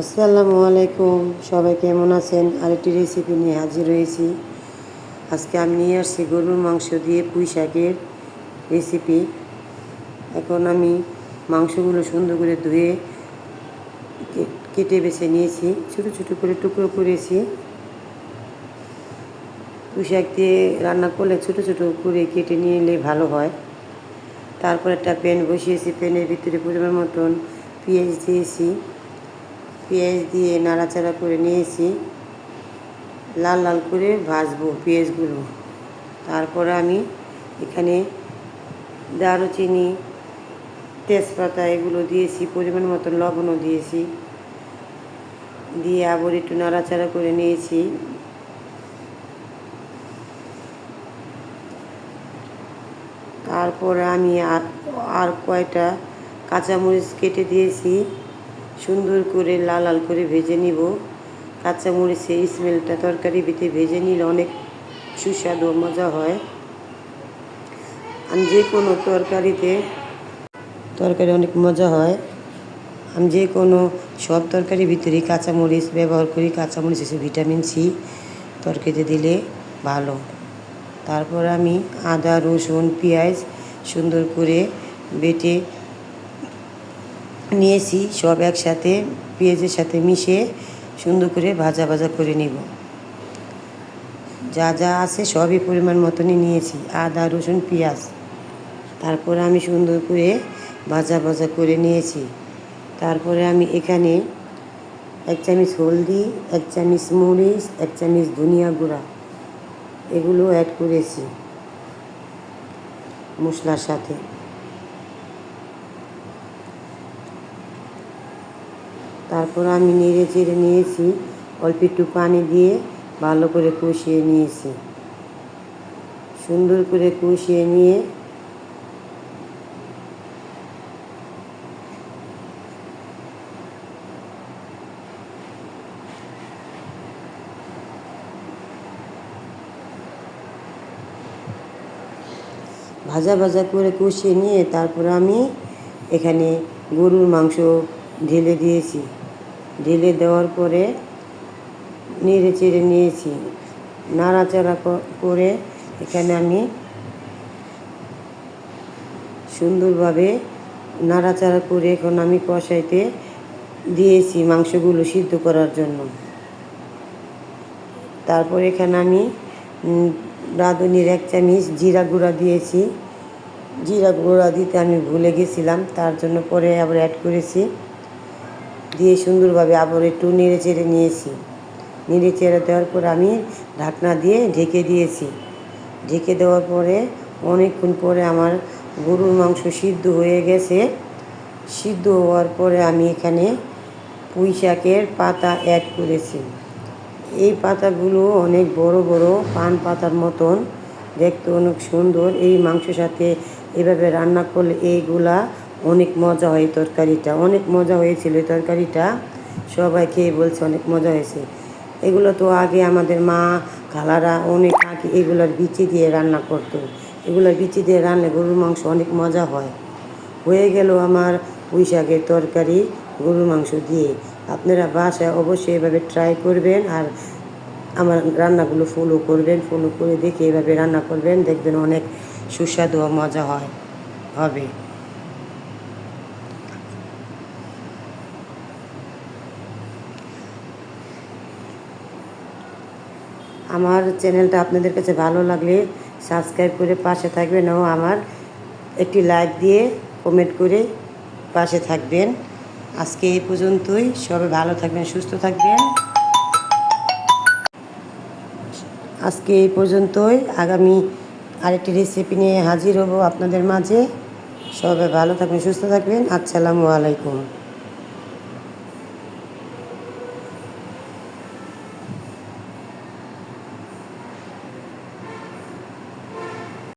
আসসালামু আলাইকুম, সবাই কেমন আছেন? আরেকটি রেসিপি নিয়ে হাজির হয়েছি। আজকে আমি নিয়ে আসছি গরুর মাংস দিয়ে পুঁই শাকের রেসিপি। এখন আমি মাংসগুলো সুন্দর করে ধুয়ে কেটে বেছে নিয়েছি, ছোটো ছোটো করে টুকরো করেছি। পুঁই শাক দিয়ে রান্না করলে ছোটো ছোটো করে কেটে নিলে ভালো হয়। তারপর একটা প্যান বসিয়েছি, প্যানের ভিতরে পরিমাণ মতন পেঁয়াজ দিয়েছি। পেঁয়াজ দিয়ে নাড়াচাড়া করে নিয়েছি, লাল লাল করে ভাজবো পেঁয়াজগুলো। তারপরে আমি এখানে দারুচিনি, তেজপাতা এগুলো দিয়েছি, পরিমাণ মতো লবণও দিয়েছি, দিয়ে আবার একটু নাড়াচাড়া করে নিয়েছি। তারপরে আমি আর কয়টা কাঁচামরিচ কেটে দিয়েছি, সুন্দর করে লাল লাল করে ভেজে নিব। কাঁচামরিচের স্মেলটা তরকারি ভিতরে ভেজে নিলে অনেক সুস্বাদু মজা হয়। আমি যে কোনো তরকারি অনেক মজা হয়। আমি যে কোনো সব তরকারির ভিতরেই কাঁচামরিচ ব্যবহার করি। কাঁচামরিচ এসে ভিটামিন সি, তরকারিতে দিলে ভালো। তারপর আমি আদা, রসুন, পেঁয়াজ সুন্দর করে বেটে নিয়েছি, সব একসাথে পেঁয়াজের সাথে মিশিয়ে সুন্দর করে ভাজা ভাজা করে নিব। যা যা আছে সবই পরিমাণ মতনই নিয়েছি, আদা, রসুন, পেঁয়াজ। তারপর আমি সুন্দর করে ভাজা ভাজা করে নিয়েছি। তারপরে আমি এখানে 1 চামচ হলদি, 1 চামচ মরিচ, 1 চামচ ধনিয়া গুঁড়া এগুলো অ্যাড করেছি মশলার সাথে। তারপর আমি নেড়ে চেড়ে নিয়েছি, অল্প একটু পানি দিয়ে ভালো করে কষিয়ে নিয়েছি। সুন্দর করে কষিয়ে নিয়ে ভাজা ভাজা করে কষিয়ে নিয়ে তারপর আমি এখানে গরুর মাংস ঢেলে দিয়েছি। ঢেলে দেওয়ার পরে নেড়ে চেড়ে নিয়েছি, নাড়াচাড়া করে এখানে আমি সুন্দরভাবে নাড়াচাড়া করে এখন আমি কষাইতে দিয়েছি মাংসগুলো সিদ্ধ করার জন্য। তারপর এখানে আমি রাঁধুনির 1 চামচ জিরা গুঁড়া দিয়েছি। জিরা গুঁড়া দিতে আমি ভুলে গেছিলাম, তার জন্য পরে আবার অ্যাড করেছি। দিয়ে সুন্দরভাবে আবার একটু নেড়ে চেড়ে নিয়েছি। নেড়ে চেড়ে দেওয়ার পর আমি ঢাকনা দিয়ে ঢেকে দিয়েছি। ঢেকে দেওয়ার পরে অনেকক্ষণ পরে আমার গরুর মাংস সিদ্ধ হয়ে গেছে। সিদ্ধ হওয়ার পরে আমি এখানে পুঁই শাকের পাতা অ্যাড করেছি। এই পাতাগুলো অনেক বড় বড়, পান পাতার মতন দেখতে অনেক সুন্দর। এই মাংসের সাথে এভাবে রান্না করলে এইগুলা অনেক মজা হয়। তরকারিটা অনেক মজা হয়েছিল। এই তরকারিটা সবাই খেয়ে বলছে অনেক মজা হয়েছে। এগুলো তো আগে আমাদের মা খালারা অনেক আগে এগুলোর বিচি দিয়ে রান্না করতো। এগুলোর বিচি দিয়ে রান্না গরুর মাংস অনেক মজা হয়। হয়ে গেল আমার পুঁই শাকের তরকারি গরুর মাংস দিয়ে। আপনারা বাসায় অবশ্যই এভাবে ট্রাই করবেন, আর আমার রান্নাগুলো ফলো করবেন। ফলো করে দেখে এভাবে রান্না করবেন, দেখবেন অনেক সুস্বাদু ও মজা হবে। আমার চ্যানেলটা আপনাদের কাছে ভালো লাগলে সাবস্ক্রাইব করে পাশে থাকবেন ও আমার একটি লাইক দিয়ে কমেন্ট করে পাশে থাকবেন। আজকে এই পর্যন্তই। সবাই ভালো থাকবেন, সুস্থ থাকবেন। আজকে এই পর্যন্তই। আগামী আরেকটি রেসিপি নিয়ে হাজির হব আপনাদের মাঝে। সবাই ভালো থাকবেন, সুস্থ থাকবেন। আসসালামু আলাইকুম।